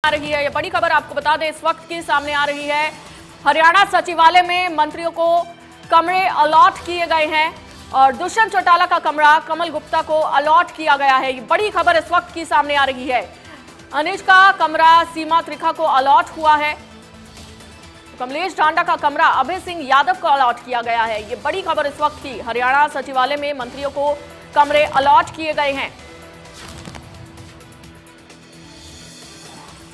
आ रही है। ये बड़ी खबर आपको बता दें इस वक्त की सामने आ रही है। हरियाणा सचिवालय में मंत्रियों को कमरे अलॉट किए गए हैं और दुष्यंत चौटाला का कमरा कमल गुप्ता को अलॉट किया गया है। ये बड़ी खबर इस वक्त की सामने आ रही है। अनिज का कमरा सीमा त्रिखा को अलॉट हुआ है। कमलेश ढांडा का कमरा अभय सिंह यादव को अलॉट किया गया है। ये बड़ी खबर इस वक्त की। हरियाणा सचिवालय में मंत्रियों को कमरे अलॉट किए गए हैं।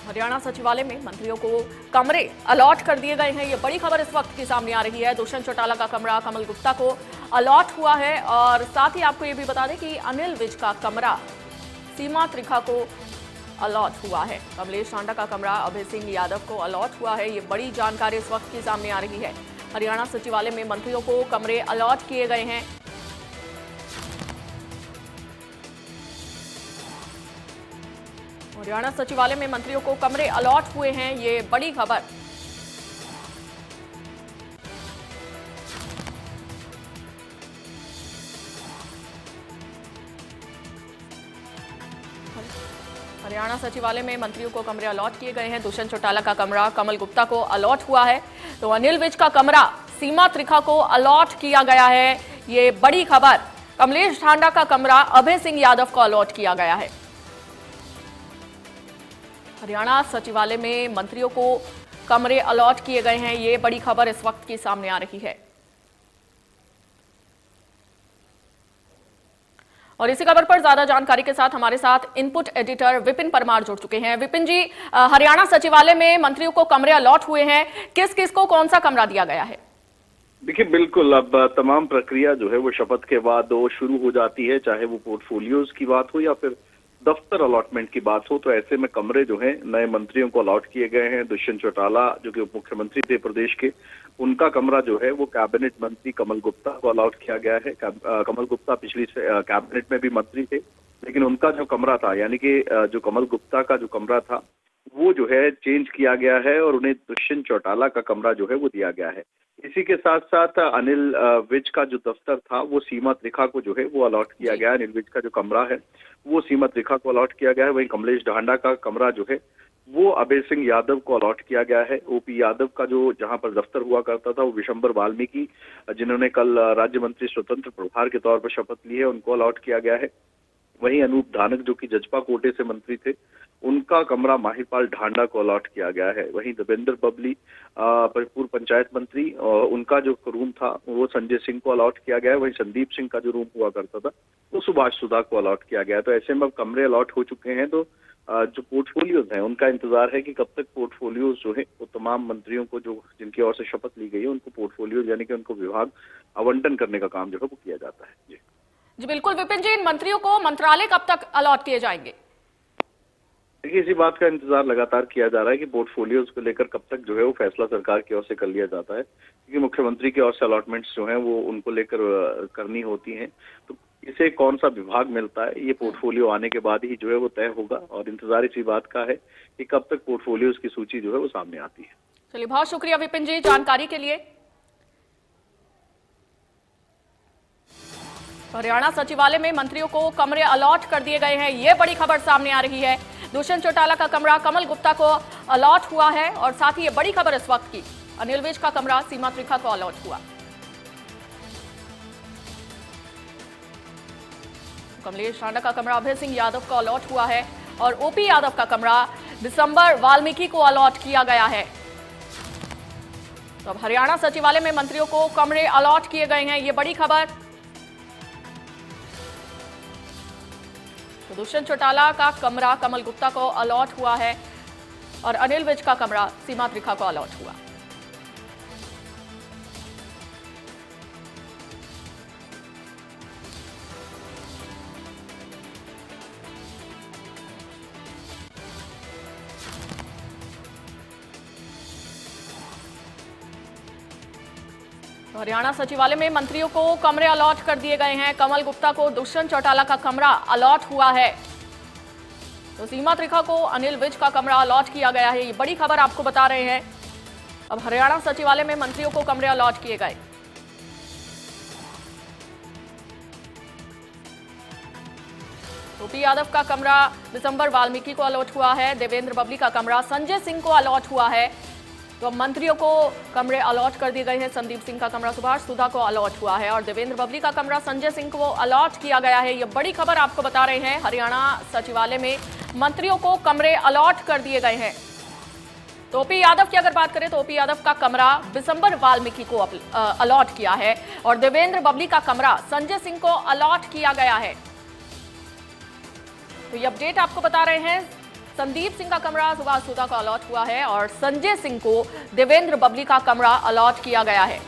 हरियाणा सचिवालय में मंत्रियों को कमरे अलॉट कर दिए गए हैं। ये बड़ी खबर इस वक्त की सामने आ रही है। दुष्यंत चौटाला का कमरा कमल गुप्ता को अलॉट हुआ है और साथ ही आपको ये भी बता दें कि अनिल विज का कमरा सीमा त्रिखा को अलॉट हुआ है। कमलेश ढांडा का कमरा अभय सिंह यादव को अलॉट हुआ है। ये बड़ी जानकारी इस वक्त की सामने आ रही है। हरियाणा सचिवालय में मंत्रियों को कमरे अलॉट किए गए हैं। हरियाणा सचिवालय में मंत्रियों को कमरे अलॉट हुए हैं। ये बड़ी खबर। हरियाणा सचिवालय में मंत्रियों को कमरे अलॉट किए गए हैं। दुष्यंत चौटाला का कमरा कमल गुप्ता को अलॉट हुआ है तो अनिल विज का कमरा सीमा त्रिखा को अलॉट किया गया है। ये बड़ी खबर। कमलेश ढांडा का कमरा अभय सिंह यादव को अलॉट किया गया है। हरियाणा सचिवालय में मंत्रियों को कमरे अलॉट किए गए हैं। ये बड़ी खबर इस वक्त की सामने आ रही है। और इसी खबर पर ज्यादा जानकारी के साथ हमारे साथ इनपुट एडिटर विपिन परमार जुड़ चुके हैं। विपिन जी, हरियाणा सचिवालय में मंत्रियों को कमरे अलॉट हुए हैं। किस किस को कौन सा कमरा दिया गया है? देखिए, बिल्कुल अब तमाम प्रक्रिया जो है वो शपथ के बाद वो शुरू हो जाती है, चाहे वो पोर्टफोलियोज की बात हो या फिर दफ्तर अलॉटमेंट की बात हो। तो ऐसे में कमरे जो हैं नए मंत्रियों को अलॉट किए गए हैं। दुष्यंत चौटाला जो कि उप मुख्यमंत्री थे प्रदेश के, उनका कमरा जो है वो कैबिनेट मंत्री कमल गुप्ता को अलॉट किया गया है। कमल गुप्ता पिछली कैबिनेट में भी मंत्री थे, लेकिन उनका जो कमरा था, यानी कि जो कमल गुप्ता का जो कमरा था वो जो है चेंज किया गया है और उन्हें दुष्यंत चौटाला का कमरा जो है वो दिया गया है। इसी के साथ साथ अनिल विज का जो दफ्तर था वो सीमा त्रिखा को जो है वो अलॉट किया गया है। अनिल विज का जो कमरा है वो सीमा त्रिखा को अलॉट किया गया है। वहीं कमलेश ढांडा का कमरा जो है वो अभय सिंह यादव को अलॉट किया गया है। ओपी यादव का जो जहां पर दफ्तर हुआ करता था वो विशंबर वाल्मीकि, जिन्होंने कल राज्य मंत्री स्वतंत्र प्रभार के तौर पर शपथ ली है, उनको अलॉट किया गया है। वहीं अनूप धानक जो कि जजपा कोटे से मंत्री थे, उनका कमरा माहिपाल ढांडा को अलॉट किया गया है। वहीं देवेंद्र बबली पूर्व पंचायत मंत्री, उनका जो रूम था वो संजय सिंह को अलॉट किया गया है। वहीं संदीप सिंह का जो रूम हुआ करता था वो सुभाष सुधा को अलॉट किया गया है। तो ऐसे में अब कमरे अलॉट हो चुके हैं तो जो पोर्टफोलियोज हैं उनका इंतजार है कि कब तक पोर्टफोलियोज जो है वो तमाम मंत्रियों को जो जिनकी ओर से शपथ ली गई है उनको पोर्टफोलियोज यानी कि उनको विभाग आवंटन करने का काम जो है वो किया जाता है। जी बिल्कुल विपिन जी, इन मंत्रियों को मंत्रालय कब तक अलॉट किए जाएंगे? देखिए, इसी बात का इंतजार लगातार किया जा रहा है कि पोर्टफोलियोज को लेकर कब तक जो है वो फैसला सरकार की ओर से कर लिया जाता है, क्योंकि मुख्यमंत्री की ओर से अलॉटमेंट्स जो हैं वो उनको लेकर करनी होती हैं। तो इसे कौन सा विभाग मिलता है ये पोर्टफोलियो आने के बाद ही जो है वो तय होगा और इंतजार इसी बात का है कि कब तक पोर्टफोलियोज की सूची जो है वो सामने आती है। चलिए, बहुत शुक्रिया विपिन जी जानकारी के लिए। हरियाणा सचिवालय में मंत्रियों को कमरे अलॉट कर दिए गए हैं। ये बड़ी खबर सामने आ रही है। दुष्यंत चौटाला का कमरा कमल गुप्ता को अलॉट हुआ है और साथ ही ये बड़ी खबर इस वक्त की, अनिल विज का कमरा सीमा त्रिखा को अलॉट हुआ। कमलेश ढांडा का कमरा अभय सिंह यादव को अलॉट हुआ है और ओपी यादव का कमरा दिसंबर वाल्मीकि को अलॉट किया गया है। तो अब हरियाणा सचिवालय में मंत्रियों को कमरे अलॉट किए गए हैं। ये बड़ी खबर। तो दुष्यंत चौटाला का कमरा कमल गुप्ता को अलॉट हुआ है और अनिल विज का कमरा सीमा त्रिखा को अलॉट हुआ। हरियाणा सचिवालय में मंत्रियों को कमरे अलॉट कर दिए गए हैं। कमल गुप्ता को दुष्यंत चौटाला का कमरा अलॉट हुआ है तो सीमा त्रिखा को अनिल विज का कमरा अलॉट किया गया है। ये बड़ी खबर आपको बता रहे हैं। अब हरियाणा सचिवालय में मंत्रियों को कमरे अलॉट किए गए। ओपी यादव का कमरा दिसंबर वाल्मीकि को अलॉट हुआ है। देवेंद्र बबली का कमरा संजय सिंह को अलॉट हुआ है। तो अब मंत्रियों को कमरे अलॉट कर दिए गए हैं। संदीप सिंह का कमरा सुभाष सुधा को अलॉट हुआ है और देवेंद्र बबली का कमरा संजय सिंह को अलॉट किया गया है। यह बड़ी खबर आपको बता रहे हैं। हरियाणा सचिवालय में मंत्रियों को कमरे अलॉट कर दिए गए हैं। तो ओपी यादव की अगर बात करें तो ओपी यादव का कमरा दिसंबर वाल्मीकि को अलॉट किया है और देवेंद्र बबली का कमरा संजय सिंह को अलॉट किया गया है। तो ये अपडेट आपको बता रहे हैं। संदीप सिंह का कमरा सुभाष सुधा को अलॉट हुआ है और संजय सिंह को देवेंद्र बबली का कमरा अलॉट किया गया है।